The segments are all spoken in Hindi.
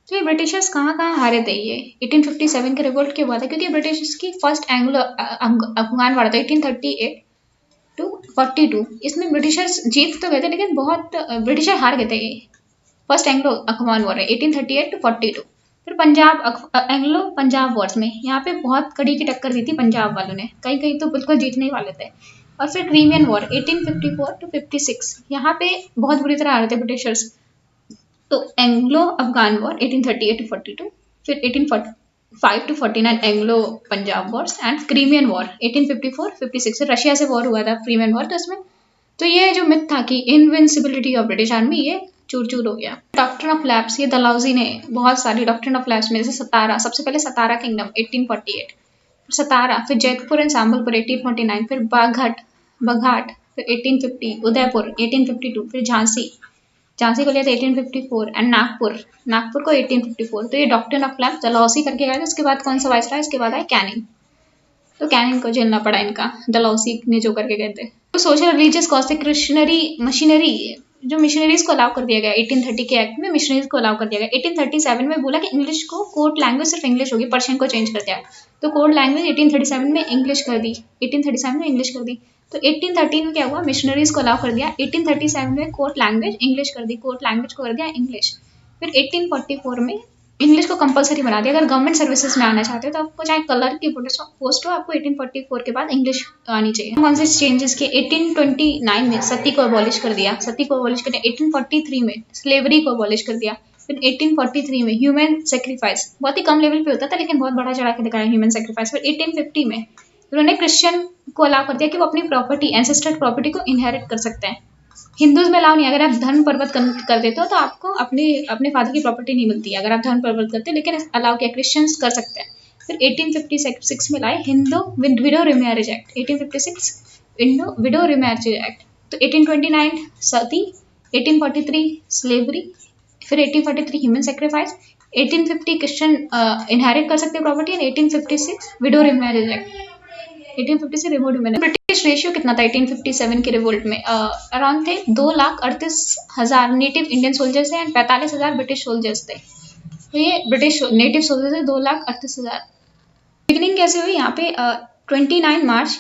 तो ये ब्रिटिशर्स कहाँ कहाँ हारे थे ये 1857 के रिवोल्ट के हुआ था, क्योंकि ब्रिटिशर्स की फर्स्ट एंग्लो अफगान वार था 1838 टू 42। इसमें ब्रिटिशर्स जीत तो गए थे लेकिन बहुत ब्रिटिशर हार गए थे ये। फर्स्ट एंग्लो अफगान वॉर है 1838 टू 42। फिर एंग्लो पंजाब वॉर्स में यहाँ पे बहुत कड़ी की टक्कर दी थी पंजाब वालों ने, कहीं कहीं तो बिल्कुल जीतने ही वाले थे। और फिर क्रीमियन वॉर 1854 टू 56, यहाँ पे बहुत बुरी तरह हारे थे ब्रिटिशर्स। तो एंग्लो अफगान वॉर 1838 टू 42, फिर 1845 to 49 Anglo Punjab wars and Crimean war 1854-56। Russia से वॉर हुआ था क्रीमियन वॉर। तो इसमें तो ये जो मिथ था कि इनविंसिबिलिटी ऑफ ब्रिटिश आर्मी, ये चूर चूर हो गया। डॉक्ट्रिन ऑफ लैप्स, ये डलहौजी ने बहुत सारी डॉक्ट्रिन ऑफ लैप्स में, जैसे सतारा, सबसे पहले सतारा किंगडम 1848, फिर सतारा, फिर जैतपुर एंड सांबलपुर 1849, फिर बाघाट फिर 1850, उदयपुर 1852, फिर झांसी, झांसी को लिया था 1854 एंड नागपुर को 1854। तो ये डॉक्ट्रिन ऑफ लैप्स डलहौजी करके गया था। उसके बाद कौन सा वाइस रहा, इसके बाद आया कैनिंग। तो कैनिंग को झेलना पड़ा इनका, डलहौजी ने जो करके गए थे। तो सोशल रिलीजियस कॉज से क्रिश्चनरी मशीनरी, जो मिशनरीज को अलाउ कर दिया गया 1830 के एक्ट में, मिशनरीज को अलाउ कर दिया गया। 1837 में बोला कि इंग्लिश को कोर्ट लैंग्वेज सिर्फ इंग्लिश होगी, पर्शियन को चेंज कर दिया। तो कोर्ट लैंग्वेज 1837 में इंग्लिश कर दी, 1837 में इंग्लिश कर दी। तो 1813 में क्या हुआ, मिशनरीज को अलाउ कर दिया। 1837 में कोर्ट लैंग्वेज इंग्लिश कर दी, कोर्ट लैंग्वेज को कर दिया इंग्लिश। फिर 1844 में इंग्लिश को कंपलसरी बना दिया। अगर गवर्नमेंट सर्विसेज में आना चाहते हो तो आपको चाहे कलर की पोस्ट हो, आपको 1844 के बाद इंग्लिश आनी चाहिए। कौन से चेंजेस के 1829 में सती को अबॉलिश कर दिया, 1843 में स्लेवरी को अबॉलिश कर दिया। फिर 1843 में ह्यूमन सेक्रीफाइस, बहुत ही कम लेवल पे होता था लेकिन बहुत बड़ा चढ़ा के दिखाया ह्यूमन सेक्रीफाइस। फिर 1850 में उन्होंने क्रिश्चियन को अलाउ कर दिया कि वो अपनी प्रॉपर्टी, एंसेस्टर प्रॉपर्टी को इनहेरिट कर सकते हैं। हिंदूज में अलाउ नहीं, अगर आप धन पर्वत कर देते हो तो आपको अपने फादर की प्रॉपर्टी नहीं मिलती है अगर आप धन पर्वत करते हो, लेकिन अलाउ किया, क्रिश्चियंस कर सकते हैं। फिर 1856 में लाए Hindu window remarriage act, 1856 Hindu window remarriage act. तो 1829 सती, 1843 स्लेवरी, फिर 1843 ह्यूमन सेक्रीफाइस, 1850 क्रिश्चियन इनहेरिट कर सकते हैं property, and 1856 window remarriage act. 1850 से रिवोल्ट में ब्रिटिश रेशियो कितना था 1857 के रिवोल्ट में, अराउंड थे 2,38,000 नेटिव इंडियन सोल्जर्स थे एंड 45,000 ब्रिटिश सोल्जर्स थे। तो ये ब्रिटिश नेटिव सोल्जर्स थे 2,38,000। बिगिनिंग कैसे हुई यहाँ पे, 29 मार्च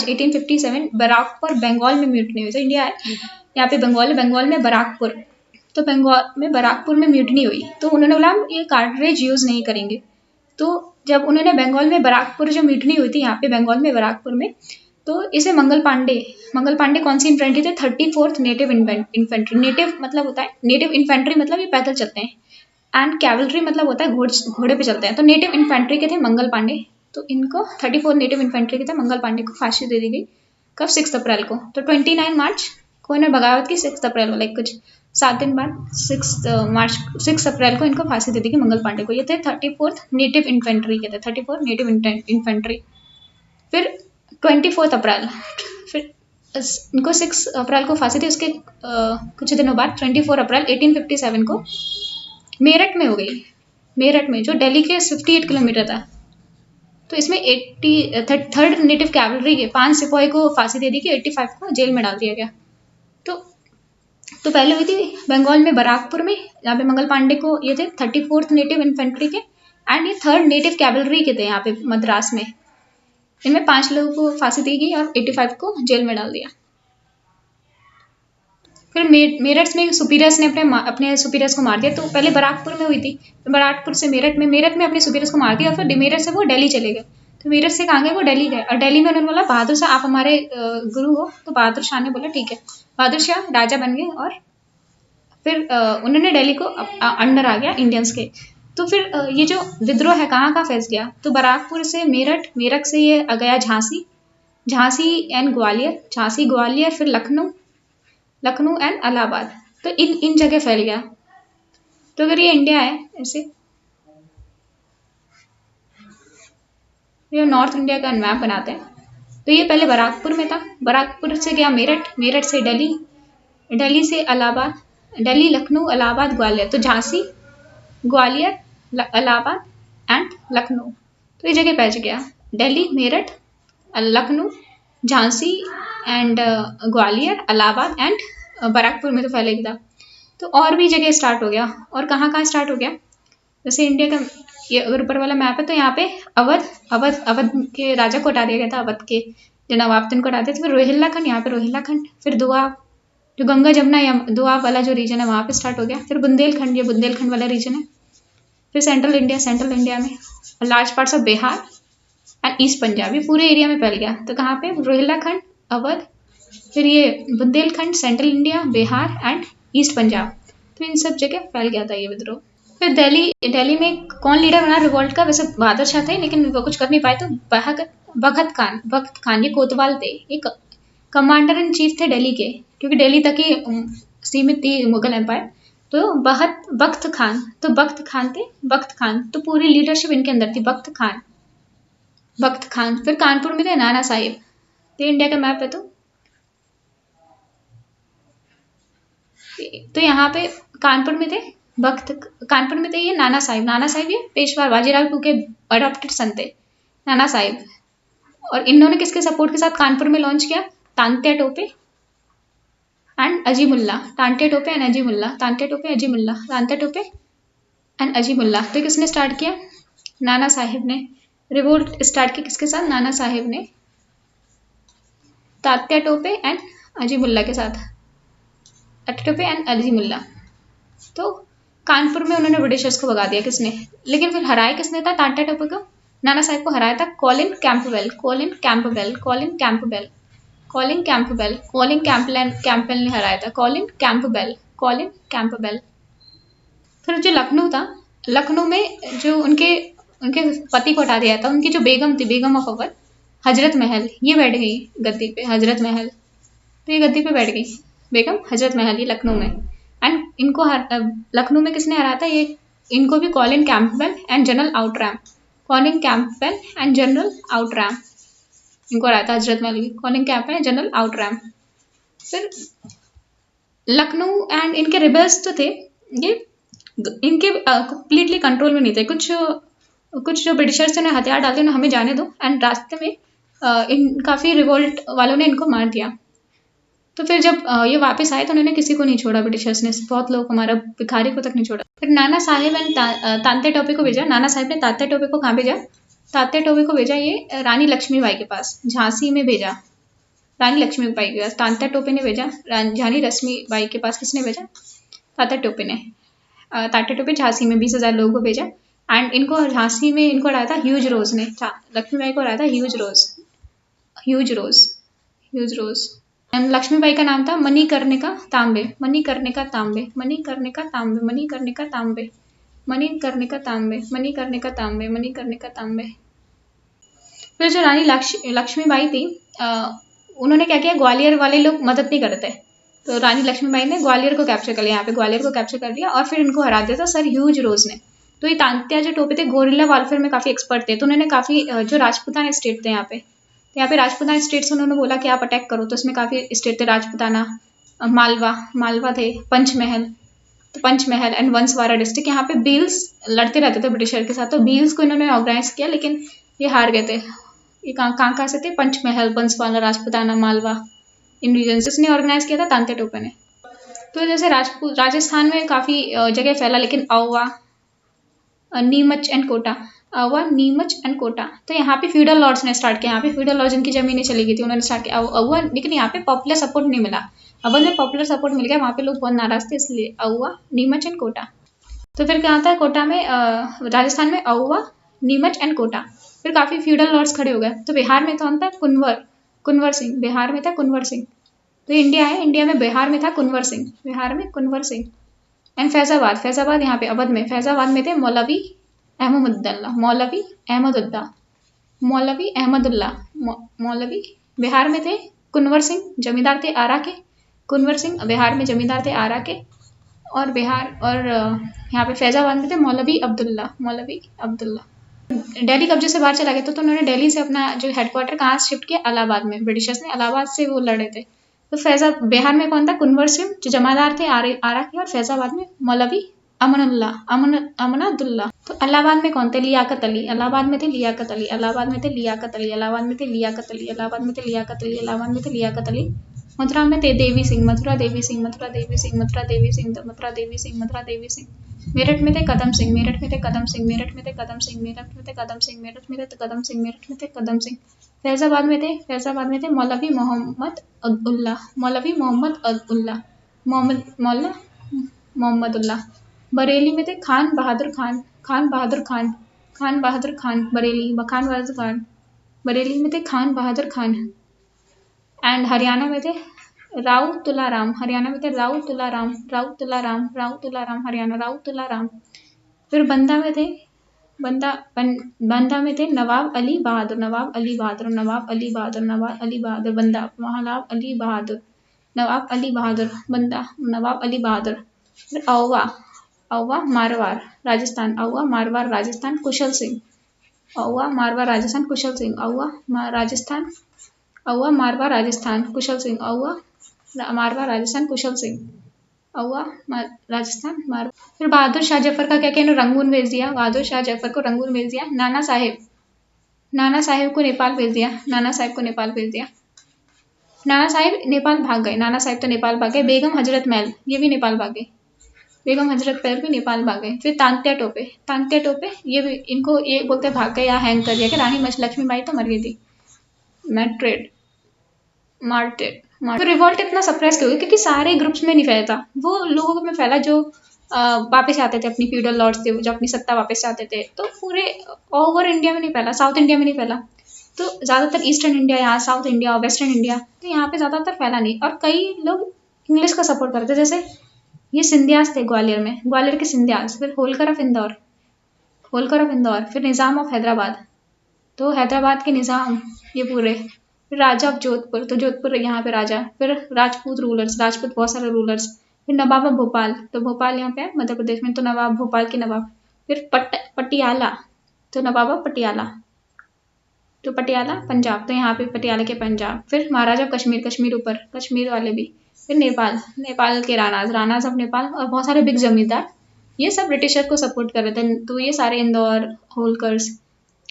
1857 बराकपुर बंगाल में म्यूटनी हुई। तो इंडिया है, यहाँ पे बंगाल है, बंगाल में बराकपुर, तो बंगाल में बराकपुर में म्यूटनी हुई। तो उन्होंने बोला हम ये कार्टरेज यूज नहीं करेंगे। तो जब उन्होंने बंगाल में बराकपुर जो म्यूटनी हुई थी यहाँ पे बंगाल में बराकपुर में, तो इसे मंगल पांडे कौन सी इन्फेंट्री थे, 34th नेटिव इन्फेंट्री। नेटिव मतलब होता है, नेटिव इन्फेंट्री मतलब ये पैदल चलते हैं, एंड कैवलरी मतलब होता है घोड़े पे चलते हैं। तो नेटिव इन्फेंट्री के थे मंगल पांडे, तो इनको 34 नेटिव इन्फेंट्री के थे मंगल पांडे को फांसी दे दी गई। कब, 6 अप्रैल को। तो 29 मार्च को इन्हें बगावत की, 6 अप्रैल को, लाइक कुछ 7 दिन बाद 6 अप्रैल को इनको फांसी दे दी गई मंगल पांडे को। ये थे 34th नेटिव इन्फेंट्री के थे, 34 नेटिव इन्फेंट्री। फिर 24 अप्रैल, फिर इनको 6 अप्रैल को फांसी थी, उसके कुछ दिनों बाद 24 अप्रैल 1857 को मेरठ में हो गई। मेरठ में जो दिल्ली के 58 किलोमीटर था। तो इसमें 3rd नेटिव कैवलरी के 5 सिपाही को फांसी दे दी गई, 85 को जेल में डाल दिया गया। तो पहले हुई थी बंगाल में बराकपुर में, जहाँ पे मंगल पांडे को, ये थे 34th नेटिव इन्फेंट्री के, एंड ये 3rd नेटिव कैवलरी के थे यहाँ पे मद्रास में। इनमें 5 लोगों को फांसी दी गई और 85 को जेल में डाल दिया। फिर मेरठ में सुपीरियर्स ने अपने सुपीरियर्स को मार दिया। तो पहले बराकपुर में हुई थी, बराकपुर से मेरठ में अपने सुपीरियर्स को मार दिया, और फिर मेरठ से वो दिल्ली चले गए। तो मेरठ से कहाँ गए, वो दिल्ली गए, और दिल्ली में उन्होंने बोला बहादुर शाह आप हमारे गुरु हो। तो बहादुर शाह ने बोला ठीक है, बहादुर शाह राजा बन गए, और फिर उन्होंने दिल्ली को अंडर आ गया इंडियंस के। तो फिर ये जो विद्रोह है कहाँ कहाँ फैस गया, तो बराकपुर से मेरठ से ये गया झांसी एंड ग्वालियर, फिर लखनऊ एंड इलाहाबाद। तो इन जगह फैल गया। तो अगर ये इंडिया है ऐसे, ये नॉर्थ इंडिया का मैप बनाते हैं। तो ये पहले बराकपुर में था, बराकपुर से गया मेरठ से दिल्ली से इलाहाबाद, दिल्ली लखनऊ इलाहाबाद ग्वालियर। तो झांसी ग्वालियर इलाहाबाद एंड लखनऊ, तो ये जगह पहुंच गया। दिल्ली मेरठ लखनऊ झांसी एंड ग्वालियर इलाहाबाद एंड बराकपुर में तो फैलेगा था। तो और भी जगह स्टार्ट हो गया। और कहाँ कहाँ स्टार्ट हो गया, जैसे इंडिया का ये अगर ऊपर वाला मैप है तो यहाँ पे अवध अवध अवध के राजा को हटा दिया गया था, अवध के जो नवाब थे उनको हटा दिया था। फिर रोहिल्ला खंड, यहाँ पे रोहिल्ला खंड, फिर दोआब, जो गंगा जमुना या दोआब वाला जो रीजन है वहाँ पे स्टार्ट हो गया। फिर बुंदेलखंड, ये बुंदेलखंड वाला रीजन है। फिर सेंट्रल इंडिया में large parts of Bihar and east Punjab, ये पूरे एरिया में फैल गया। तो कहाँ पे, रोहिल्ला खंड, अवध, फिर ये Bundelkhand, central India, Bihar and east Punjab, तो इन सब जगह फैल गया था ये विद्रोह। फिर दिल्ली में कौन लीडर बना रिवॉल्ट का, वैसे बहादुर शाह थे लेकिन वो कुछ कर नहीं पाए, तो भगत खान ये कोतवाल थे, एक कमांडर इन चीफ थे दिल्ली के, क्योंकि दिल्ली तक ही सीमित थी मुगल एम्पायर। तो बख्त खान थे, बख्त खान, तो पूरी लीडरशिप इनके अंदर थी, बख्त खान। फिर कानपुर में थे नाना साहिब, तो इंडिया का मैप है। तो यहाँ पे कानपुर में थे ये नाना साहिब ये पेशवा बाजीराव टू के अडॉप्टेड सन थे, नाना साहिब। और इन्होंने किसके सपोर्ट के साथ कानपुर में लॉन्च किया, तांत्या टोपे एंड अजीमुल्ला। तो किसने स्टार्ट किया, नाना साहिब ने रिवोल्ट स्टार्ट किया। किसके साथ, नाना साहिब ने तात्या टोपे एंड अजीमुल्ला के साथ, टोपे एंड अजीमुल्ला। तो कानपुर में उन्होंने ब्रिटिशर्स को भगा दिया किसने, लेकिन फिर हराया किसने था तात्या टोपे को, नाना साहिब को हराया था कॉलिन कैंपबेल ने हराया था, कॉलिन कैंपबेल। फिर जो लखनऊ था, लखनऊ में जो उनके पति को हटा दिया था, उनकी जो बेगम थी, बेगम ऑफ अवध, हजरत महल, ये बैठ गई गद्दी पे, हजरत महल, तो ये गद्दी पे बैठ गई बेगम हजरत महल, ये लखनऊ में। एंड इनको लखनऊ में किसने हराया था, ये इनको भी कॉलिन कैंपबेल एंड जनरल आउटरैम, इनको हराया था हजरत महल की, कॉलिन कैंपबेल एंड जनरल आउटरैम। फिर लखनऊ एंड इनके रिबेल्स तो थे, ये इनके कंप्लीटली कंट्रोल में नहीं थे, कुछ जो ब्रिटिशर्स थे उन्हें हथियार डालते उन्हें हमें जाने दो, एंड रास्ते में इन काफ़ी रिवोल्ट वालों ने इनको मार दिया। तो फिर जब ये वापस आए तो उन्होंने किसी को नहीं छोड़ा, ब्रिटिशर्स ने बहुत लोग, हमारा भिखारी को तक नहीं छोड़ा। फिर नाना साहिब एंड तात्या टोपे को भेजा, नाना साहिब ने तात्या टोपे को कहाँ भेजा, तात्या टोपे को भेजा ये रानी लक्ष्मीबाई के पास, झांसी में भेजा, रानी लक्ष्मीबाई के पास तात्या टोपे ने भेजा, रानी लक्ष्मीबाई के पास किसने भेजा, तात्या टोपे ने। तात्या टोपे झांसी में 20,000 लोगों को भेजा, एंड इनको झांसी में इनको हराया था ह्यूज रोज ने, लक्ष्मीबाई को हराया था ह्यूज रोज। एंड लक्ष्मीबाई का नाम था मणिकर्णिका तांबे। फिर जो रानी लक्ष्मीबाई थी, उन्होंने क्या किया, ग्वालियर वाले लोग मदद नहीं करते, तो रानी लक्ष्मीबाई ने ग्वालियर को कैप्चर कर लिया, यहाँ पे ग्वालियर को कैप्चर कर लिया, और फिर इनको हरा दिया था सर ह्यूज रोज ने। तो ये तांत्या जो टोपे थे गोरिल्ला वारफेयर में काफ़ी एक्सपर्ट थे, तो उन्होंने काफ़ी जो राजपूताना स्टेट थे यहाँ पे राजपूताना स्टेट से उन्होंने बोला कि आप अटैक करो, तो इसमें काफ़ी स्टेट थे, राजपूताना, मालवा थे, पंचमहल एंड वंसवारा डिस्ट्रिक्ट। यहाँ पे भील्स लड़ते रहते थे ब्रिटिशर के साथ, तो भील्स को इन्होंने ऑर्गेनाइज किया, लेकिन ये हार गए थे। ये कहाँ से थे, पंचमहल, वंसवारा, राजपूताना, मालवा, इन रीजन से इसने ऑर्गेनाइज किया था तांत्या टोपे ने। तो जैसे राजस्थान में काफ़ी जगह फैला, लेकिन औवा, नीमच एंड कोटा, तो यहाँ पे फ्यूडल लॉर्ड्स ने स्टार्ट किया, यहाँ पे फ्यूडल लॉर्ड्स इनकी जमीनें चली गई थी, उन्होंने स्टार्ट किया औवा, लेकिन यहाँ पे पॉपुलर सपोर्ट नहीं मिला। अवध में पॉपुलर सपोर्ट मिल गया, वहाँ पे लोग बहुत नाराज थे, इसलिए औवा, नीमच एंड कोटा। तो फिर क्या था, कोटा में राजस्थान में औवा, नीमच एंड कोटा, फिर काफ़ी फ्यूडल लॉर्ड्स खड़े हो गए। तो बिहार में कौन था, कुंवर सिंह, बिहार में था कुंवर सिंह। तो इंडिया में बिहार में था कुंवर सिंह। एंड फैजाबाद यहाँ पे अवध में, फैजाबाद में थे मौलवी अहमदुल्ला। बिहार में थे कुंवर सिंह, जमींदार थे आरा के, बिहार में जमींदार थे आरा के, और यहाँ पे फैजाबाद में थे मौलवी अब्दुल्ला। दिल्ली कब्जे से बाहर चला गया, तो उन्होंने दिल्ली से अपना जो हेडक्वार्टर कहाँ शिफ्ट किया, इलाहाबाद में, ब्रिटिशर्स ने इलाहाबाद से वो लड़े थे। तो बिहार में कौन था, कुंवर सिंह जो जमादार थे आरा के, और फैजाबाद में मौलवी अमनदुल्ला। तो इलाहाबाद में कौन थे, लियाकत अली, मथुरा में थे देवी सिंह, मथुरा देवी सिंह, मथुरा देवी सिंह, मथुरा देवी सिंह, मथुरा देवी सिंह, मथुरा देवी सिंह। मेरठ में थे कदम सिंह, मेरठ में थे कदम सिंह, मेरठ में थे कदम सिंह, मेरठ में थे कदम सिंह, मेरठ में थे कदम सिंह, मेरठ में थे कदम सिंह। फैजाबाद में थे मौलवी मोहम्मद उल्ला, मौलवी मोहम्मद उल्ला, मौला मोहम्मद उल्ला। बरेली में थे खान बहादुर खान, खान बहादुर खान, खान बहादुर खान, बरेली, खान बहादुर खान। बरेली में थे खान बहादुर खान। एंड हरियाणा में थे राव तुलाराम, हरियाणा में थे राव तुलाराम, राव तुलाराम, राव तुलाराम, हरियाणा, राव तुलाराम। फिर बंदा में थे नवाब अली बहादुर, नवाब अली बहादुर, नवाब अली बहादुर, नवाब अली बहादुर, बंदा नवाब अली बहादुर, नवाब अली बहादुर, बंदा नवाब अली बहादुर। फिर औवा, औवा मारवाड़ राजस्थान, औवा मारवाड़ राजस्थान, कुशल सिंह, औवा मारवाड़ राजस्थान, कुशल सिंह, राजस्थान, औवा मारवाड़ राजस्थान, कुशल सिंह, औवा मारवाड़ राजस्थान, कुशल सिंह, औवा राजस्थान मारवाड़। फिर बहादुर शाह जफर का क्या कहना, रंगून भेज दिया, बहादुर शाह जफर को रंगून भेज दिया। नाना साहेब को नेपाल भेज दिया, नाना साहेब को नेपाल भेज दिया। नाना साहेब नेपाल भाग गए, नाना साहेब तो नेपाल भाग गए। बेगम हजरत महल ये भी नेपाल भाग गए, बेगम हजरत महल भी नेपाल भाग गए। फिर तांत्या टोपे ये भी, इनको ये बोलते भाग गए या हैंग कर दिया कि रानी लक्ष्मीबाई तो मर गई थी। मार्टेड तो रिवॉल्ट इतना सप्रेस क्यों हुआ? क्योंकि सारे ग्रुप्स में नहीं फैला था, वो लोगों में फैला जो वापस आते थे, अपनी फ्यूडल लॉर्ड्स थे जो अपनी सत्ता वापस चाहते थे। तो पूरे ओवर इंडिया में नहीं फैला, साउथ इंडिया में नहीं फैला। तो ज़्यादातर ईस्टर्न इंडिया, यहाँ साउथ इंडिया और वेस्टर्न इंडिया, तो यहाँ पे ज़्यादातर फैला नहीं। और कई लोग इंग्लिश का सपोर्ट करते, जैसे ये सिंधियास थे ग्वालियर में, ग्वालियर के सिंधियास। फिर होलकर ऑफ इंदौर, फिर निज़ाम ऑफ हैदराबाद, तो हैदराबाद के निज़ाम ये पूरे। फिर राजा ऑफ जोधपुर, तो जोधपुर यहाँ पे राजा। फिर राजपूत रूलर्स, राजपूत बहुत सारे रूलर्स। फिर नवाब ऑफ भोपाल, तो भोपाल यहाँ पे है मध्य प्रदेश में, तो नवाब भोपाल के नवाब। फिर पटियाला, तो नवाब ऑफ पटियाला, तो पटियाला पंजाब, तो यहाँ पे पटियाला के पंजाब। फिर महाराजा कश्मीर, कश्मीर ऊपर, कश्मीर वाले भी। फिर नेपाल के राणाज ऑफ नेपाल, और बहुत सारे बिग जमींदार, ये सब ब्रिटिशर को सपोर्ट कर रहे थे। तो ये सारे इंदौर, होलकर्स,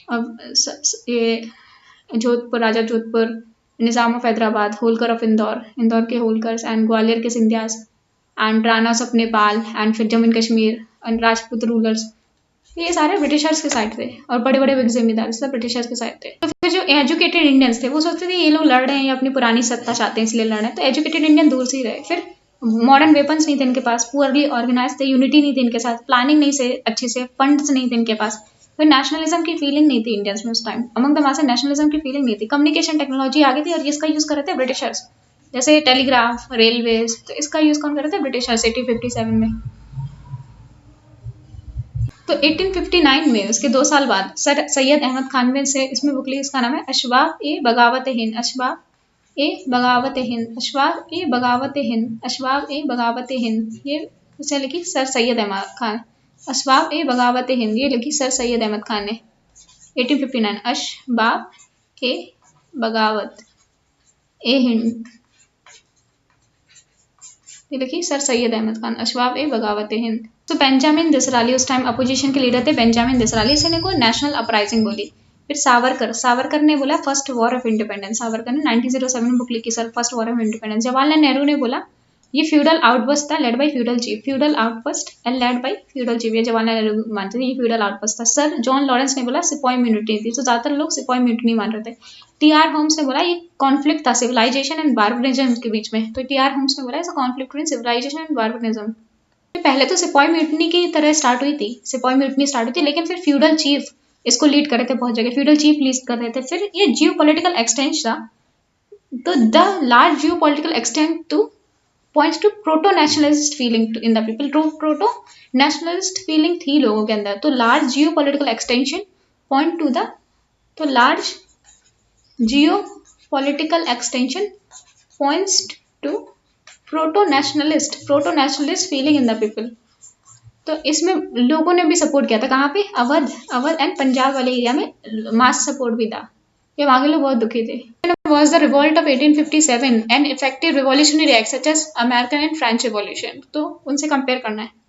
अब ये जोधपुर, राजा जोधपुर, निज़ाम ऑफ हैदराबाद, होलकर ऑफ इंदौर, इंदौर के होलकर्स, एंड ग्वालियर के सिंधियास, and Rana's of Nepal, and फिर Jammu and Kashmir, and Rajput rulers, ये सारे ब्रिटिशर्स के साइड थे। और बड़े बड़े बिग जमींदार सब ब्रिटिशर्स के साइड थे। तो फिर जो एजुकेटेड इंडियंस थे वो सोचते थे ये लोग लड़ रहे हैं या अपनी पुरानी सत्ता चाहते हैं इसलिए लड़ रहे हैं, तो एजुकेटेड इंडियन दूर से ही रहे। फिर मॉडर्न वेपन्स नहीं थे इनके पास, पुअरली ऑर्गेनाइज थे, यूनिटी नहीं थी इनके साथ, प्लानिंग नहीं से अच्छे से, फंड्स नहीं थे इनके पास। फिर नेशनलिज्म की फीलिंग नहीं थी इंडियंस में उस time, among the masses nationalism की फीलिंग नहीं थी। कम्युनिकेशन टेक्नोलॉजी आ गई थी और इसका यूज़ कर रहे थे ब्रिटिशर्स, जैसे टेलीग्राफ, रेलवेज, तो इसका यूज़ कौन कर रहे थे? ब्रिटिशर्स 1857 में। तो 1859 में उसके 2 साल बाद सर सैयद अहमद खान में से, इसमें बुक ली, इसका नाम है अशबाब ए बगावत हिंद, अशबाब ए बगावत हिंद, अशबाब ए बगावत हिंद, अशबाब ए बगावत हिंद, ये उसे लिखी सर सैयद अहमद खान। अशबाब ए बगावत हिंद ये लिखी सर सैयद अहमद खान ने 1859। अशबाब ए बगावत ए हिंद ये लिखी सर सैयद अहमद खान, अशबाब ए बगावत हिंद। तो बेंजामिन दिसराली उस टाइम अपोजिशन के लीडर थे, बेंजामिन दिसराली, इसने को नेशनल अपराइजिंग बोली। फिर सावरकर ने बोला first war of independence, Savarkar ने 1907 में बुक लिखी sir first war of independence. Jawaharlal Nehru ने बोला ये फ्यूडल आउटबस्ट था led by feudal chief, feudal outburst and led by feudal chief, ये जवाहरलाल नेहरू मानते थे ये फ्यूडल आउटबस्ट था। सर जॉन लॉरेंस ने बोला सिपॉय म्यूनिटी थी, तो ज्यादातर लोग सिपॉय म्यूनिटी मान रहे थे। टी.आर. होम्स ने बोला ये कॉन्फ्लिक्ट था सिविलाइजेशन एंड बार्बरिज्म के बीच में, तो टी.आर. होम्स ने बोला conflict between civilization and barbarism. पहले तो सिपॉय म्यूटनी की तरह स्टार्ट हुई थी, सिपॉय म्यूटनी स्टार्ट हुई थी, लेकिन फिर फ्यूडल चीफ इसको लीड कर रहे थे, बहुत जगह फ्यूडल चीफ लीड कर रहे थे। फिर ये जियो पॉलिटिकल एक्सटेंस था, तो the large geopolitical extent to points to proto nationalist feeling in the people, proto nationalist feeling थी लोगों के अंदर। तो large geopolitical extension point to the, तो large geopolitical extension points to proto nationalist feeling in the people. तो इसमें लोगों ने भी सपोर्ट किया था, कहाँ पे? अवध एंड पंजाब वाले एरिया में मास सपोर्ट भी था, ये वहाँ के लोग बहुत दुखी थे। Was the revolt of 1857 an effective revolutionary act such as American and French Revolution? तो उनसे कंपेयर करना है।